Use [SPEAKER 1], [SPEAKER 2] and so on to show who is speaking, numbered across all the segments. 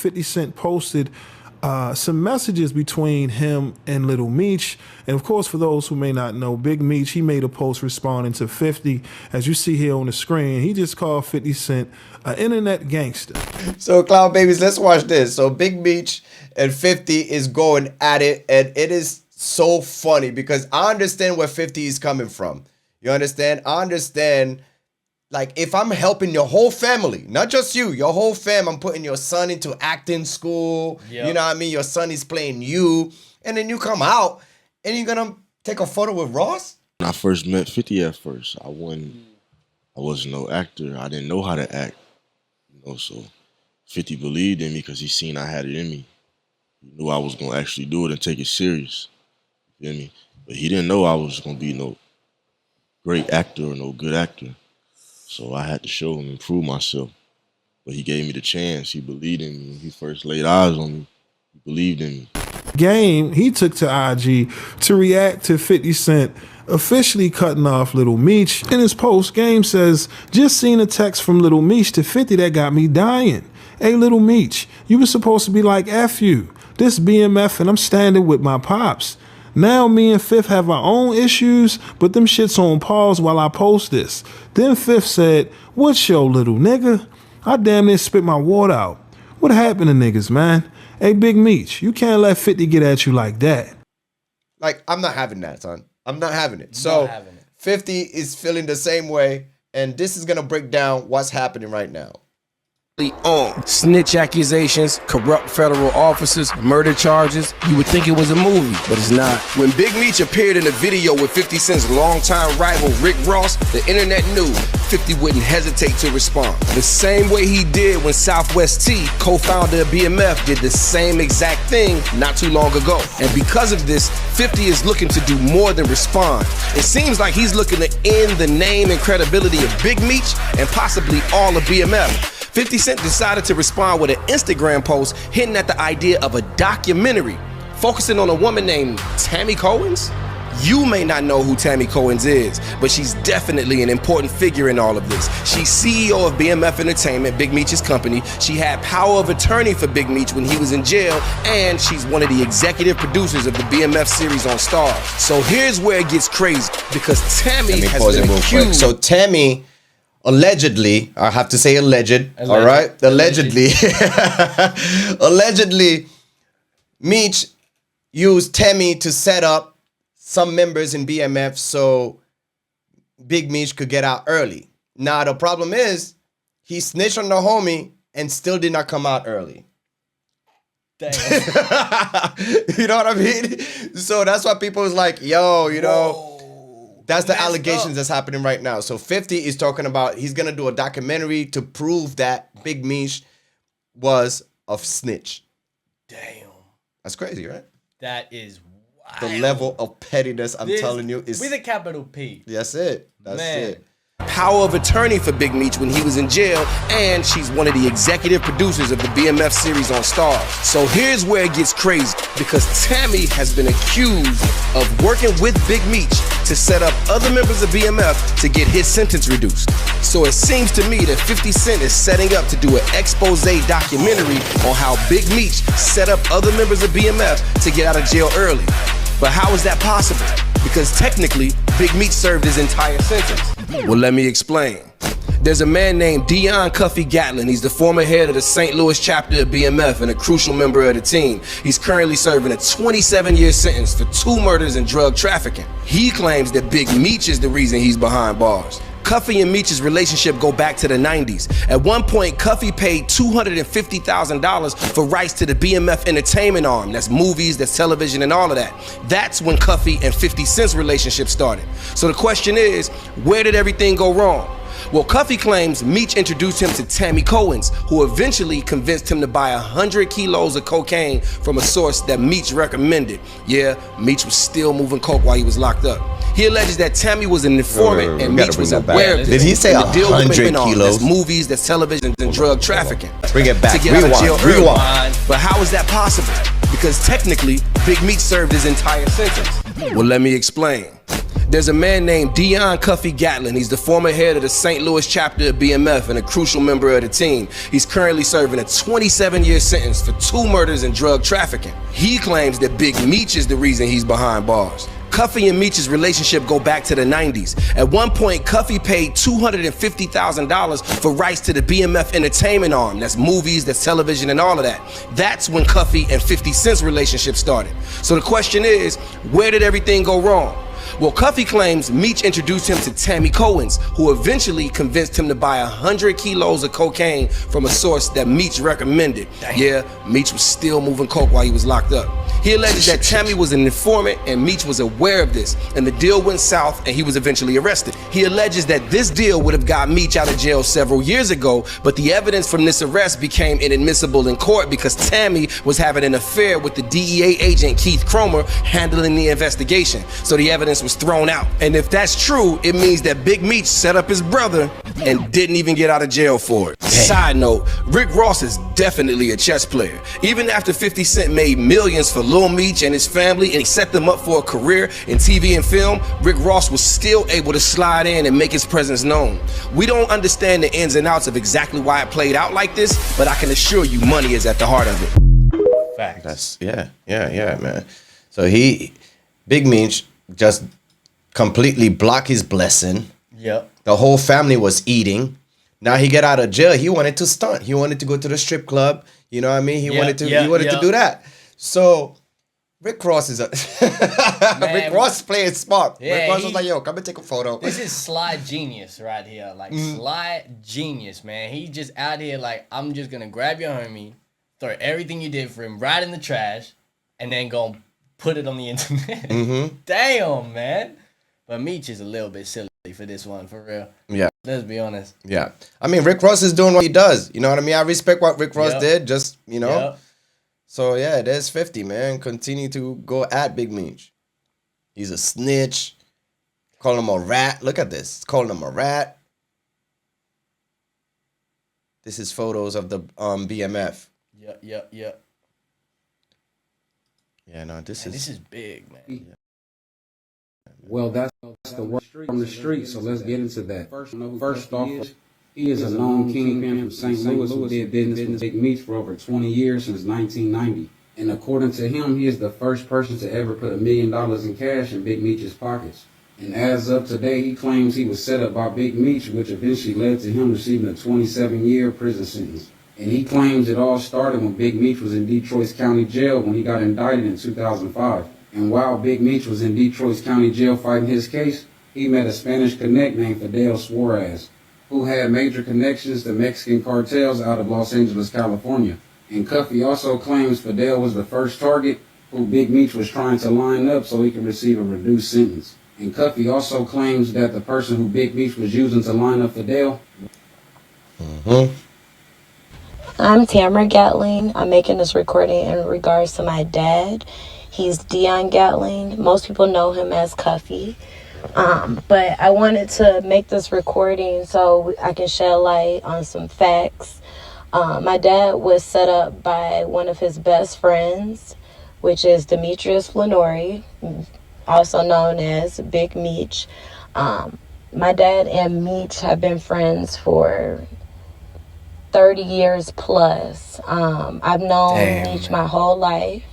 [SPEAKER 1] 50 Cent posted some messages between him and Lil Meech. And of course, for those who may not know, Big Meech, he made a post responding to 50. As you see here on the screen, he just called 50 Cent an internet gangster.
[SPEAKER 2] So Cloud Babies, let's watch this. So Big Meech and 50 is going at it, and it is so funny because I understand where 50 is coming from. You understand? I understand. Like, if I'm helping your whole family, not just you, your whole fam, I'm putting your son into acting school. Yep. You know what I mean? Your son is playing you. And then you come out and you're going to take a photo with Ross?
[SPEAKER 3] When I first met 50 at first, I wasn't no actor. I didn't know how to act. You know, so 50 believed in me because he seen I had it in me. He knew I was going to actually do it and take it serious. You feel me? But he didn't know I was going to be no great actor or no good actor. So I had to show him and prove myself. But he gave me the chance. He believed in me. When he first laid eyes on me, he believed in me.
[SPEAKER 1] Game, he took to IG to react to 50 Cent officially cutting off Lil Meech. In his post, Game says, just seen a text from Lil Meech to 50 that got me dying. Hey, Lil Meech, you were supposed to be like, F you. This BMF and I'm standing with my pops. Now me and Fifth have our own issues, but them shit's on pause while I post this. Then Fifth said, what's your little nigga? I damn near spit my water out. What happened to niggas, man? Hey, Big Meech, you can't let 50 get at you like that.
[SPEAKER 2] Like, I'm not having that, son. I'm not having it. So 50 is feeling the same way, and this is going to break down what's happening right now.
[SPEAKER 4] On snitch accusations, corrupt federal officers, murder charges. You would think it was a movie, but it's not. When Big Meech appeared in a video with 50 Cent's longtime rival Rick Ross, the internet knew 50 wouldn't hesitate to respond. The same way he did when Southwest T, co-founder of BMF, did the same exact thing not too long ago. And because of this, 50 is looking to do more than respond. It seems like he's looking to end the name and credibility of Big Meech and possibly all of BMF. 50 Cent decided to respond with an Instagram post hinting at the idea of a documentary focusing on a woman named Tammy Cohen's. You may not know who Tammy Cohen's is, but she's definitely an important figure in all of this. She's CEO of BMF Entertainment, Big Meech's company. She had power of attorney for Big Meech when he was in jail, and she's one of the executive producers of the BMF series on Starz. So here's where it gets crazy, because Tammy has been accused.
[SPEAKER 2] So Tammy, allegedly, I have to say alleged. All right? Allegedly. Allegedly, Meech used Tammy to set up some members in BMF so Big Meech could get out early. Now, the problem is, he snitched on the homie and still did not come out early. Damn. You know what I mean? So that's why people was like, yo, you know, that's the allegations that's happening right now. So 50 is talking about he's going to do a documentary to prove that Big Meech was a snitch.
[SPEAKER 5] Damn.
[SPEAKER 2] That's crazy, right?
[SPEAKER 5] That is wild.
[SPEAKER 2] The level of pettiness, I'm telling you, is...
[SPEAKER 5] With a capital P.
[SPEAKER 2] That's it. That's it.
[SPEAKER 4] Power of attorney for Big Meech when he was in jail, and she's one of the executive producers of the BMF series on Starz. So here's where it gets crazy, because Tammy has been accused of working with Big Meech to set up other members of BMF to get his sentence reduced. So it seems to me that 50 Cent is setting up to do an expose documentary on how Big Meech set up other members of BMF to get out of jail early. But how is that possible? Because technically, Big Meech served his entire sentence. Well, let me explain. There's a man named Dion Cuffy Gatlin. He's the former head of the St. Louis chapter of BMF and a crucial member of the team. He's currently serving a 27-year sentence for 2 murders and drug trafficking. He claims that Big Meech is the reason he's behind bars. Cuffy and Meech's relationship go back to the 90s. At one point, Cuffy paid $250,000 for rights to the BMF entertainment arm. That's movies, that's television, and all of that. That's when Cuffy and 50 Cent's relationship started. So the question is, where did everything go wrong? Well, Cuffy claims Meech introduced him to Tammy Cohen's, who eventually convinced him to buy 100 kilos of cocaine from a source that Meech recommended. Yeah, Meech was still moving coke while he was locked up. He alleges that Tammy was an informant and Meech was aware of this.
[SPEAKER 2] Did he say 100 kilos?
[SPEAKER 4] That's movies, that's television, and drug trafficking.
[SPEAKER 2] Bring it back.
[SPEAKER 4] To get out of jail early. But how is that possible? Because technically, Big Meech served his entire sentence. Well, let me explain. There's a man named Dion Cuffy Gatlin. He's the former head of the St. Louis chapter of BMF and a crucial member of the team. He's currently serving a 27-year sentence for 2 murders and drug trafficking. He claims that Big Meech is the reason he's behind bars. Cuffy and Meech's relationship go back to the 90s. At one point, Cuffy paid $250,000 for rights to the BMF entertainment arm. That's movies, that's television, and all of that. That's when Cuffy and 50 Cent's relationship started. So the question is, where did everything go wrong? Well, Cuffy claims Meech introduced him to Tammy Cohen's, who eventually convinced him to buy 100 kilos of cocaine from a source that Meech recommended. Yeah, Meech was still moving coke while he was locked up. He alleges that Tammy was an informant and Meech was aware of this, and the deal went south and he was eventually arrested. He alleges that this deal would have got Meech out of jail several years ago, but the evidence from this arrest became inadmissible in court because Tammy was having an affair with the DEA agent Keith Cromer handling the investigation. So the evidence was thrown out. And if that's true, it means that Big Meech set up his brother and didn't even get out of jail for it. Side note, Rick Ross is definitely a chess player. Even after 50 Cent made millions for Lil Meech and his family and he set them up for a career in TV and film, Rick Ross was still able to slide in and make his presence known. We don't understand the ins and outs of exactly why it played out like this, but I can assure you money is at the heart of it.
[SPEAKER 5] Facts.
[SPEAKER 2] That's yeah, man. So Big Meech just completely blocked his blessing.
[SPEAKER 5] Yep.
[SPEAKER 2] The whole family was eating. Now he get out of jail. He wanted to stunt. He wanted to go to the strip club. You know what I mean? He wanted to do that. So Rick Ross is Rick Ross playing smart.
[SPEAKER 5] Yeah,
[SPEAKER 2] Rick Ross was like, yo, come and take a photo.
[SPEAKER 5] This is Sly genius right here. Like Sly genius, man. He just out here like, I'm just gonna grab your homie, throw everything you did for him right in the trash, and then go put it on the internet. Damn, man. But Meech is a little bit silly for this one, for real.
[SPEAKER 2] Yeah.
[SPEAKER 5] Let's be honest.
[SPEAKER 2] Yeah. I mean, Rick Ross is doing what he does. You know what I mean? I respect what Rick Ross did. Just, you know.
[SPEAKER 5] Yep.
[SPEAKER 2] So, yeah, there's 50, man. Continue to go at Big Meech. He's a snitch. Calling him a rat. Look at this. Calling him a rat. This is photos of the BMF.
[SPEAKER 5] Yep.
[SPEAKER 2] Yeah, no, this
[SPEAKER 5] is big, man.
[SPEAKER 2] Yeah.
[SPEAKER 6] Well, that's the word from the street, so let's get into that. First off, he is a known kingpin from St. Louis who did business with Big Meech for over 20 years since 1990. And according to him, he is the first person to ever put $1 million in cash in Big Meech's pockets. And as of today, he claims he was set up by Big Meech, which eventually led to him receiving a 27-year prison sentence. And he claims it all started when Big Meech was in Detroit's county jail when he got indicted in 2005. And while Big Meech was in Detroit's county jail fighting his case, he met a Spanish connect named Fidel Suarez, who had major connections to Mexican cartels out of Los Angeles, California. And Cuffy also claims Fidel was the first target who Big Meech was trying to line up so he could receive a reduced sentence. And Cuffy also claims that the person who Big Meech was using to line up Fidel.
[SPEAKER 7] I'm Tamara Gatling. I'm making this recording in regards to my dad. He's Dion Gatling. Most people know him as Cuffy. But I wanted to make this recording so I can shed light on some facts. My dad was set up by one of his best friends, which is Demetrius Flannery, also known as Big Meech. My dad and Meech have been friends for 30 years plus. I've known Meech my whole life.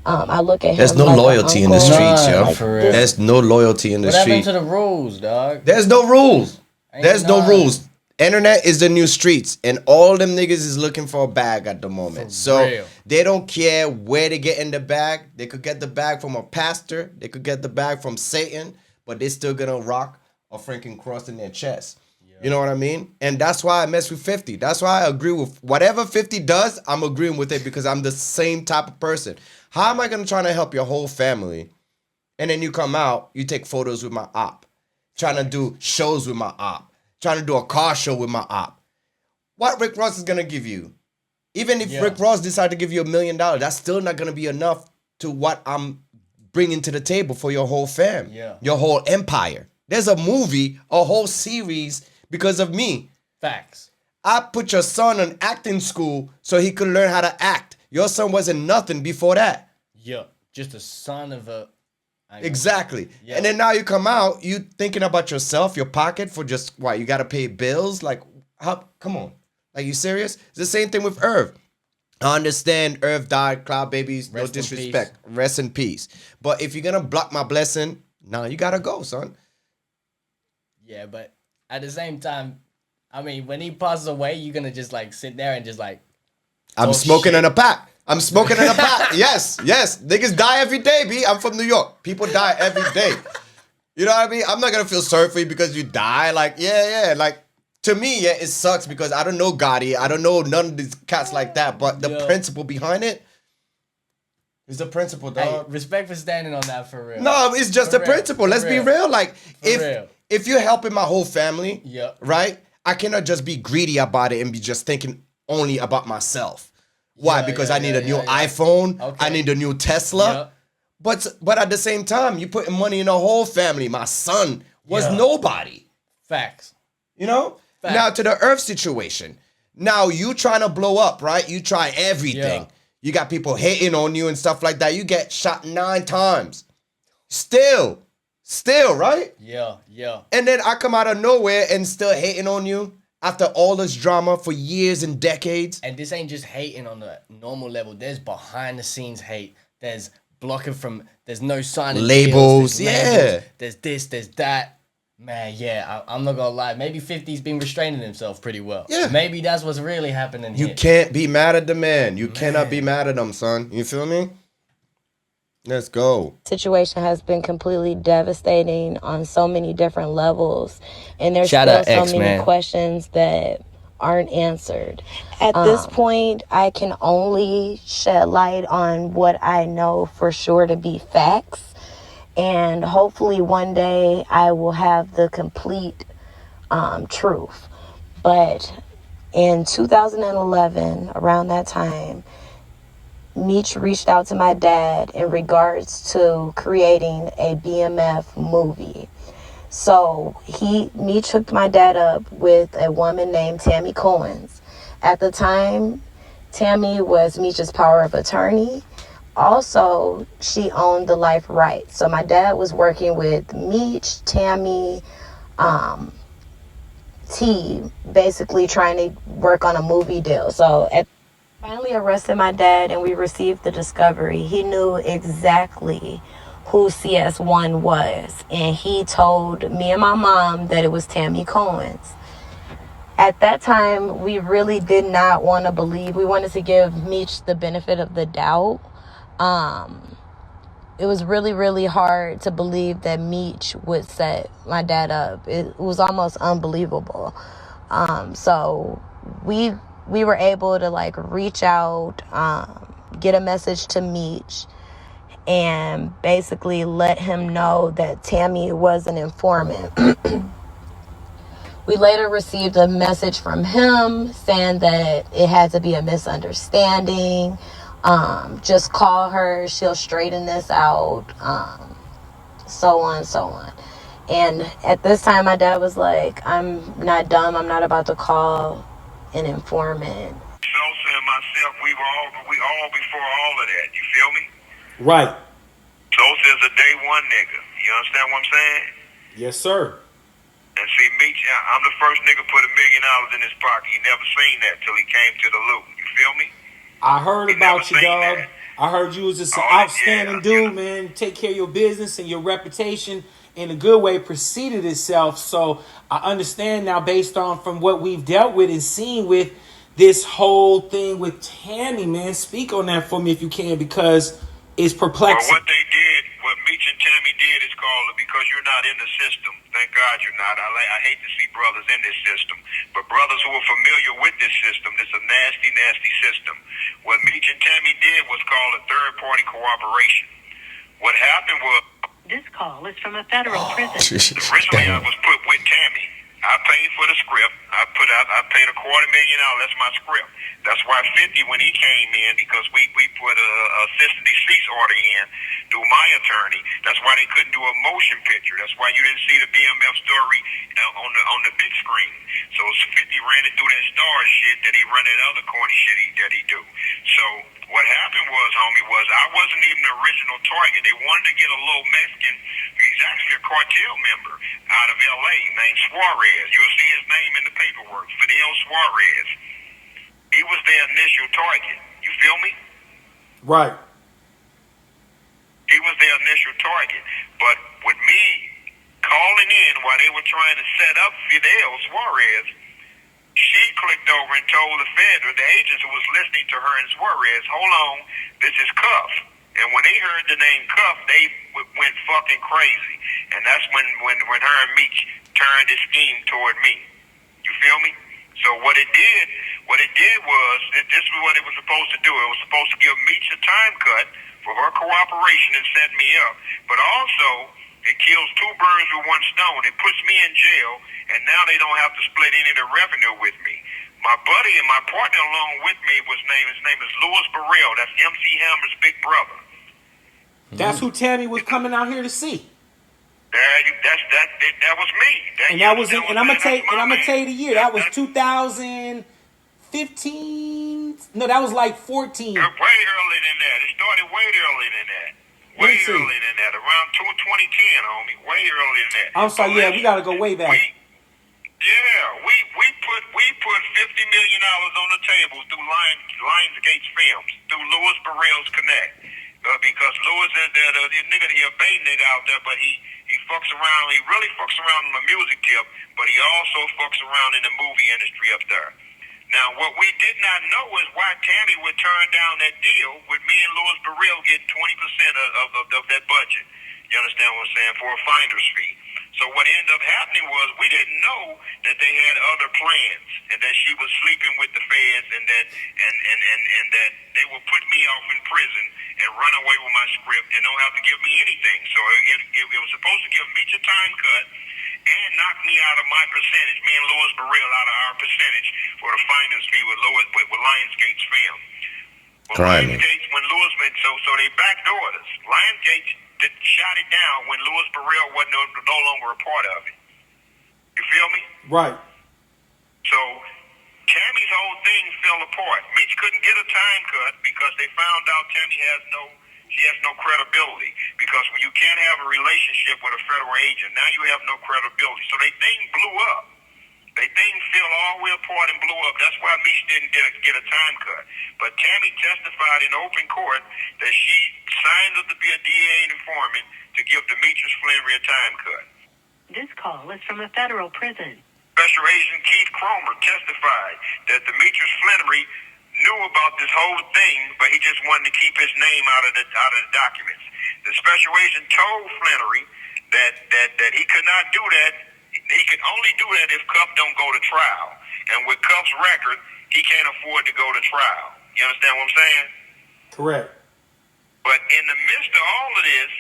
[SPEAKER 7] I look at him.
[SPEAKER 2] There's no
[SPEAKER 7] like
[SPEAKER 2] loyalty in the streets, yo.
[SPEAKER 5] Like, for real.
[SPEAKER 2] There's no loyalty in the
[SPEAKER 5] What happened
[SPEAKER 2] streets.
[SPEAKER 5] to the rules, dog?
[SPEAKER 2] There's no rules. There's no
[SPEAKER 5] none.
[SPEAKER 2] rules. Internet is the new streets, and all them niggas is looking for a bag at the moment. So
[SPEAKER 5] real.
[SPEAKER 2] they don't care where they get in the bag. They could get the bag from a pastor. They could get the bag from Satan, but they still gonna rock a freaking cross in their chest. You know what I mean? And that's why I mess with 50. That's why I agree with whatever 50 does, I'm agreeing with it because I'm the same type of person. How am I going to try to help your whole family? And then you come out, you take photos with my op. Trying to do shows with my op. Trying to do a car show with my op. What Rick Ross is going to give you? Even if Rick Ross decided to give you $1 million, that's still not going to be enough to what I'm bringing to the table for your whole fam. Your whole empire. There's a movie, a whole series because of me.
[SPEAKER 5] Facts.
[SPEAKER 2] I put your son in acting school so he could learn how to act. Your son wasn't nothing before that.
[SPEAKER 5] Yeah, just a son of a
[SPEAKER 2] Exactly.
[SPEAKER 5] Yeah.
[SPEAKER 2] And then now you come out, you thinking about yourself, your pocket for just what? You got to pay bills? Like, how? Come on. Like, you serious? It's the same thing with Irv. I understand Irv died, Cloud Babies, no
[SPEAKER 5] Rest in
[SPEAKER 2] disrespect. Rest in peace. But if you're going to block my blessing, nah, you got to go, son.
[SPEAKER 5] Yeah, but at the same time, I mean, when he passes away, you're gonna just like sit there and just like.
[SPEAKER 2] I'm smoking in a pack. I'm smoking in a pack. Yes. Niggas die every day, B. I'm from New York. People die every day. You know what I mean? I'm not gonna feel sorry for you because you die. Like, yeah. Like, to me, yeah, it sucks because I don't know Gotti. I don't know none of these cats like that. But the principle behind it is the principle, dog.
[SPEAKER 5] Hey, respect for standing on that for real.
[SPEAKER 2] No, it's just the principle. Let's be real. Like, if you're helping my whole family, right? I cannot just be greedy about it and be just thinking only about myself. Why? Because I need a new iPhone. Okay. I need a new Tesla. But at the same time, you're putting money in the whole family. My son was nobody.
[SPEAKER 5] Facts.
[SPEAKER 2] You know? Facts. Now to the Earth situation. Now you trying to blow up, right? You try everything. Yeah. You got people hating on you and stuff like that. You get shot 9 times. Still, right?
[SPEAKER 5] Yeah.
[SPEAKER 2] And then I come out of nowhere and still hating on you after all this drama for years and decades.
[SPEAKER 5] And this ain't just hating on the normal level. There's behind the scenes hate. There's blocking from, there's no signing
[SPEAKER 2] labels.
[SPEAKER 5] Deals, labels. There's this, there's that. Man, yeah, I'm not gonna lie. Maybe 50's been restraining himself pretty well. Yeah. Maybe that's what's really happening here.
[SPEAKER 2] You can't be mad at the man. You cannot be mad at him, son. You feel me? Let's go.
[SPEAKER 7] Situation has been completely devastating on so many different levels. And there's still so many questions that aren't answered. At this point, I can only shed light on what I know for sure to be facts. And hopefully one day I will have the complete truth. But in 2011, around that time, Meech reached out to my dad in regards to creating a BMF movie. So Meech hooked my dad up with a woman named Tammy Cohen's. At the time, Tammy was Meech's power of attorney. Also, she owned the life rights. So my dad was working with Meech, Tammy, T, basically trying to work on a movie deal. So finally arrested my dad and we received the discovery. He knew exactly who CS1 was. And he told me and my mom that it was Tammy Cohen's. At that time, we really did not want to believe. We wanted to give Meech the benefit of the doubt. It was really, really hard to believe that Meech would set my dad up. It was almost unbelievable. So we were able to like reach out, get a message to Meech, and basically let him know that Tammy was an informant. We later received a message from him saying that it had to be a misunderstanding. Just call her, she'll straighten this out, so on. And at this time, my dad was like, I'm not dumb, I'm not about to call an informant.
[SPEAKER 8] Sosa and myself, we all before all of that, you feel me?
[SPEAKER 9] Right.
[SPEAKER 8] Sosa is a day one nigga, you understand what I'm saying?
[SPEAKER 9] Yes, sir.
[SPEAKER 8] And see, Meech, I'm the first nigga put $1 million in his pocket. He never seen that till he came to the loop, you feel me?
[SPEAKER 9] I heard about you, dog. I heard you was just an outstanding dude, man. Take care of your business and your reputation in a good way preceded itself. So I understand now based on from what we've dealt with and seen with this whole thing with Tammy, man. Speak on that for me if you can, because it's perplexing.
[SPEAKER 8] Well, what Meech and Tammy did is called because you're not in the system. Thank God you're not. I hate to see brothers in this system. But brothers who are familiar with this system, this is a nasty, nasty system. What Meech and Tammy did was called a third-party cooperation. What happened was...
[SPEAKER 10] This call is from a federal prison.
[SPEAKER 8] Originally, I was put with Tammy. I paid for the script. I paid $250,000. That's my script. That's why 50, when he came in, because we put a citizen decease order in through my attorney. That's why they couldn't do a motion picture. That's why you didn't see the BMF story on the big screen. So 50 ran it through that star shit that he run that other corny shit that he do. So what happened was, homie, was I wasn't even the original national target. They wanted to get a little Mexican. He's actually a cartel member out of L.A. named Suarez. You'll see his name in the paperwork, Fidel Suarez. He was their initial target. You feel me?
[SPEAKER 9] Right.
[SPEAKER 8] He was their initial target. But with me calling in while they were trying to set up Fidel Suarez, she clicked over and told the Fed or the agents who was listening to her and Suarez, hold on, this is Cuff. And when they heard the name Cuff, they went fucking crazy. And that's when her and Meech turned the scheme toward me. You feel me? So what it did was, this is what it was supposed to do. It was supposed to give Meech a time cut for her cooperation and set me up. But also, it kills two birds with one stone. It puts me in jail, and now they don't have to split any of the revenue with me. My buddy and my partner along with me his name is Louis Burrell. That's MC Hammer's big brother.
[SPEAKER 9] That's who Tammy was coming out here to see.
[SPEAKER 8] That was me.
[SPEAKER 9] And that was, and I'm gonna tell you the year. That was 2015. No, that was like 14.
[SPEAKER 8] Way earlier than that. It started way earlier than that. Way earlier than that. Around 2010, homie. Way earlier than that.
[SPEAKER 9] I'm sorry. Yeah, we gotta go way back.
[SPEAKER 8] We put $50 million on the table through Lionsgate's Films, through Louis Burrell's Connect. Because Louis is the nigga, he a bait nigga out there, but he fucks around. He really fucks around in the music tip, but he also fucks around in the movie industry up there. Now, what we did not know is why Tammy would turn down that deal with me and Louis Burrell getting 20% of that budget. You understand what I'm saying? For a finder's fee. So what ended up happening was we didn't know that they had other plans and that she was sleeping with the feds and that they would put me off in prison and run away with my script and don't have to give me anything. So it was supposed to give Meech a time cut and knock me out of my percentage, me and Louis Burrell out of our percentage for the finder's fee with Lionsgate's film. Well, Lionsgate, when Louis went, so they backdoored us. Lionsgate shot it down when Louis Burrell wasn't no longer a part of it. You feel me?
[SPEAKER 9] Right.
[SPEAKER 8] So Tammy's whole thing fell apart. Meech couldn't get a time cut because they found out Tammy has no credibility. Because when you can't have a relationship with a federal agent, now you have no credibility. So they thing blew up. They thing fell all the way apart and blew up. That's why Meech didn't get a time cut. But Tammy testified in open court that she signed up to be a DA informant to give Demetrius Flannery a time cut.
[SPEAKER 10] This call is from a federal prison.
[SPEAKER 8] Special Agent Keith Cromer testified that Demetrius Flannery knew about this whole thing, but he just wanted to keep his name out of the documents. The special agent told Flannery that he could not do that. He could only do that if Cuff don't go to trial. And with Cuff's record, he can't afford to go to trial. You understand what I'm saying?
[SPEAKER 9] Correct.
[SPEAKER 8] But in the midst of all of this,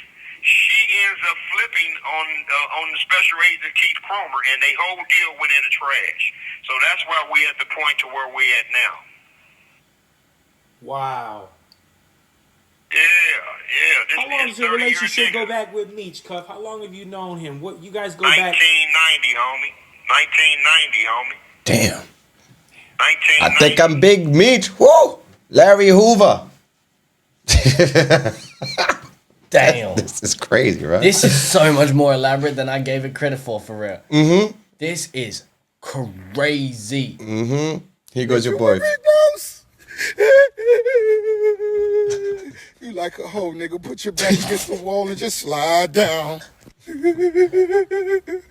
[SPEAKER 8] she ends up flipping on the special agent Keith Cromer, and their whole deal went in the trash. So that's why we at the point to where we at now.
[SPEAKER 9] Wow.
[SPEAKER 8] Yeah.
[SPEAKER 9] How long does your relationship go back with Meech, Cuff? How long have you known him? What you guys go back?
[SPEAKER 8] 1990, homie. 1990, homie.
[SPEAKER 2] Damn.
[SPEAKER 8] 1990.
[SPEAKER 2] I think I'm Big Meech. Woo! Larry Hoover.
[SPEAKER 5] Damn.
[SPEAKER 2] This is crazy, right?
[SPEAKER 5] This is so much more elaborate than I gave it credit for real.
[SPEAKER 2] Mm-hmm.
[SPEAKER 5] This is crazy.
[SPEAKER 2] Mm-hmm. Here goes your boy.
[SPEAKER 11] You like a hoe, nigga. Put your back against the wall and just slide down. Nigga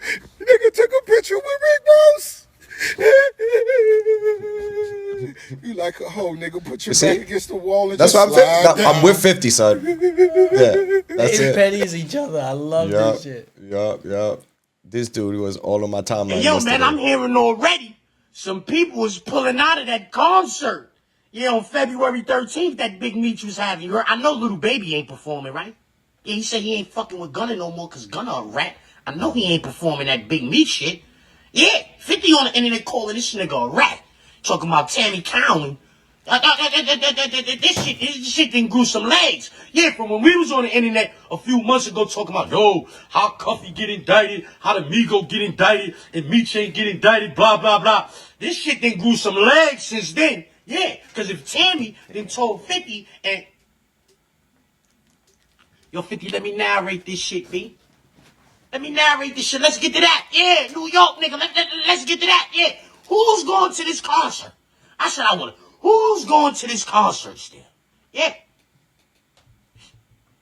[SPEAKER 11] took a picture with Rick Ross. You like a hoe, nigga. Put your back against the wall and
[SPEAKER 2] that's
[SPEAKER 11] just slide
[SPEAKER 2] what I'm
[SPEAKER 11] down.
[SPEAKER 2] I'm with 50, son. Yeah, that's it.
[SPEAKER 5] Petty as each other. I love this shit.
[SPEAKER 2] Yup. This dude was all on my timeline.
[SPEAKER 12] Hey, yo, man, I'm hearing already some people was pulling out of that concert. Yeah, on February 13th, that Big Meech was having. I know Little Baby ain't performing, right? Yeah, he said he ain't fucking with Gunna no more because Gunna a rat. I know he ain't performing that Big Meech shit. Yeah, 50 on the internet calling this nigga a rat. Talking about Tammy Cowan. This shit didn't grew some legs. Yeah, from when we was on the internet a few months ago talking about, yo, how Cuffy get indicted, how the Migo get indicted, and Meech ain't get indicted, blah, blah, blah. This shit didn't grew some legs since then. Yeah, because if Tammy then told 50 and Yo, 50, let me narrate this shit, B. Let me narrate this shit. Let's get to that. Yeah, New York, nigga. Let's get to that. Yeah. Who's going to this concert? I said I want to. Who's going to this concert still? Yeah.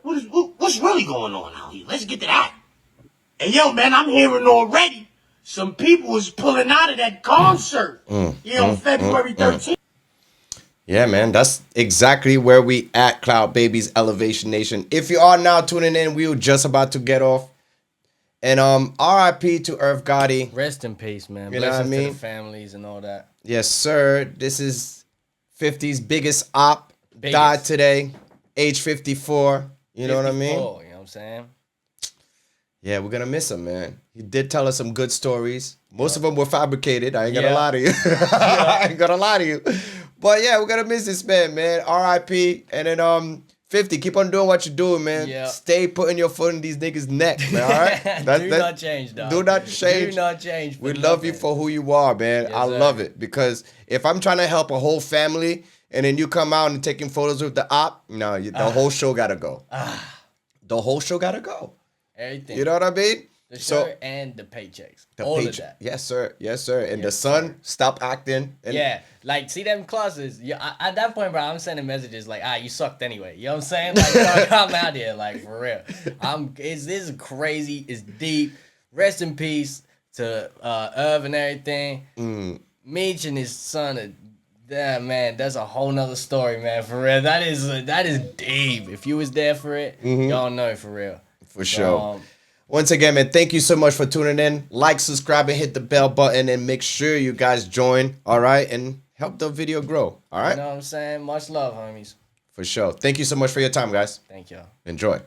[SPEAKER 12] What's really going on out here? Let's get to that. And yo, man, I'm hearing already some people is pulling out of that concert. On February 13th.
[SPEAKER 2] Yeah, man, that's exactly where we at, Cloud Babies Elevation Nation. If you are now tuning in, we were just about to get off. And RIP to Irv Gotti.
[SPEAKER 5] Rest in peace, man.
[SPEAKER 2] You know what I mean?
[SPEAKER 5] To the families and all that.
[SPEAKER 2] Yes, sir. This is 50's biggest op. Died today, age 54. You know what I mean?
[SPEAKER 5] You know what I'm saying?
[SPEAKER 2] Yeah, we're gonna miss him, man. He did tell us some good stories. Most of them were fabricated. I ain't gonna lie to you. I ain't gonna lie to you. But yeah, we're gonna miss this man, RIP. And then 50, keep on doing what you're doing, man.
[SPEAKER 5] Yeah.
[SPEAKER 2] Stay putting your foot in these niggas' neck, man. All right?
[SPEAKER 5] Do not change, dog.
[SPEAKER 2] Do not change.
[SPEAKER 5] Do not change.
[SPEAKER 2] We love you for who you are, man.
[SPEAKER 5] Yes,
[SPEAKER 2] I
[SPEAKER 5] sir.
[SPEAKER 2] love it. Because if I'm trying to help a whole family and then you come out and taking photos with the op, no, the whole show gotta go. The whole show gotta go.
[SPEAKER 5] Everything.
[SPEAKER 2] You know what I mean?
[SPEAKER 5] The shirt and the paychecks. All of that.
[SPEAKER 2] Yes, sir. Yes, sir. And the son, stop acting. And
[SPEAKER 5] Yeah, like see them clauses. Yeah, at that point, bro, I'm sending messages like, you sucked anyway. You know what I'm saying? Like, dog, I'm out here, like for real. This is crazy. It's deep. Rest in peace to Irv and everything. Meech and his son. Damn, man, that's a whole nother story, man. For real, that is deep. If you was there for it, y'all know for real.
[SPEAKER 2] For sure. Once again, man, thank you so much for tuning in. Like, subscribe, and hit the bell button, and make sure you guys join, all right? And help the video grow, all right?
[SPEAKER 5] You know what I'm saying? Much love, homies.
[SPEAKER 2] For sure. Thank you so much for your time, guys.
[SPEAKER 5] Thank y'all.
[SPEAKER 2] Enjoy.